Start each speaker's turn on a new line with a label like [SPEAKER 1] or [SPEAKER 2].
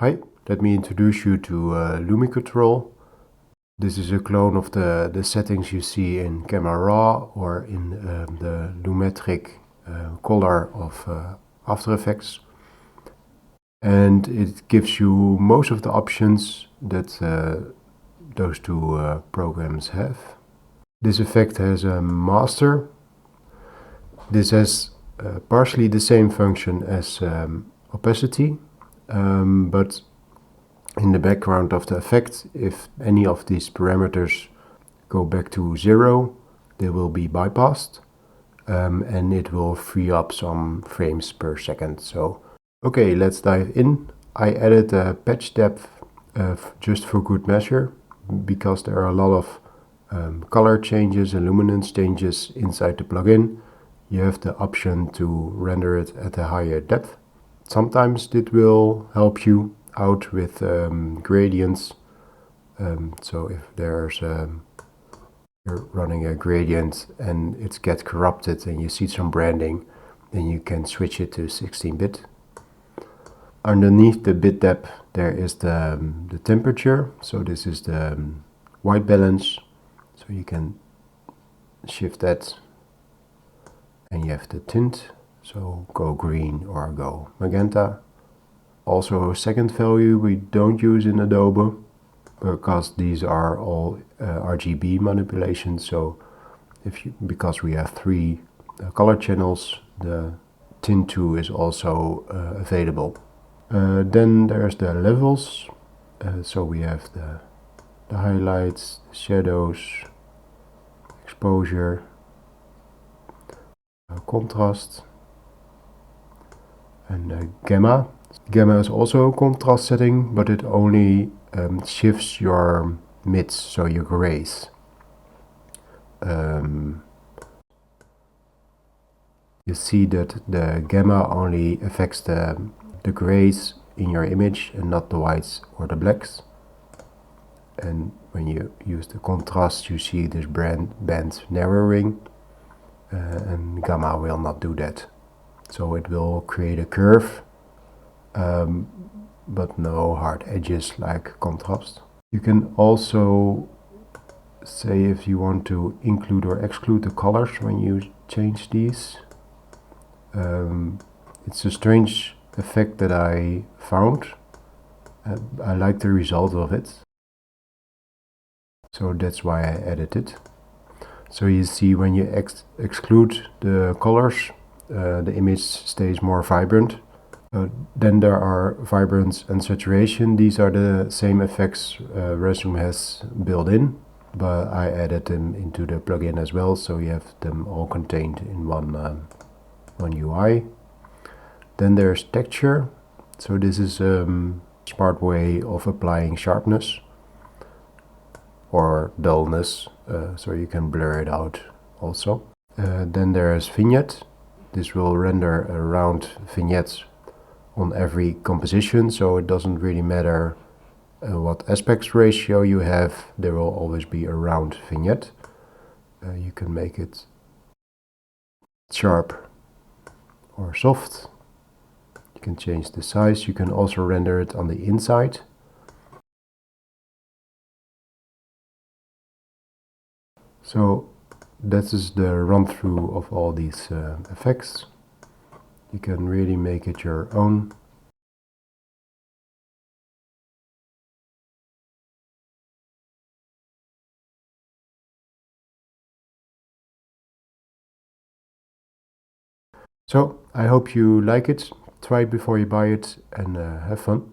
[SPEAKER 1] Hi, let me introduce you to Lumi Control. This is a clone of the settings you see in Camera Raw or in the Lumetric color of After Effects. And it gives you most of the options that those two programs have. This effect has a master. This has partially the same function as opacity, but in the background of the effect, if any of these parameters go back to 0, they will be bypassed, and it will free up some frames per second. So, okay, let's dive in. I added a patch depth just for good measure, because there are a lot of color changes and luminance changes inside the plugin. You have the option to render it at a higher depth. Sometimes it will help you out with gradients. So if there's you're running a gradient and it gets corrupted and you see some branding, then you can switch it to 16-bit. Underneath the bit depth there is the temperature. So this is the white balance. So you can shift that, and you have the tint. So go green or go magenta. Also, second value we don't use in Adobe, because these are all RGB manipulations. So because we have 3 color channels, the tint 2 is also available. Then there's the levels. So we have the highlights, the shadows, exposure, contrast, and gamma. Gamma is also a contrast setting, but it only shifts your mids, so your grays. You see that the gamma only affects the grays in your image and not the whites or the blacks. And when you use the contrast, you see this band narrowing, and gamma will not do that. So it will create a curve, but no hard edges like contrast. You can also say if you want to include or exclude the colors when you change these. It's a strange effect that I found. I like the result of it, so that's why I added it. So you see when you exclude the colors, the image stays more vibrant. Then there are vibrance and saturation. These are the same effects Resolume has built in, but I added them into the plugin as well, so you have them all contained in one UI. Then there's texture. So this is a smart way of applying sharpness or dullness, so you can blur it out also. Then there's vignette. This will render a round vignette on every composition, so it doesn't really matter what aspect ratio you have, there will always be a round vignette. You can make it sharp or soft. You can change the size. You can also render it on the inside. So that is the run through of all these effects. You can really make it your own. So I hope you like it. Try it before you buy it, and have fun.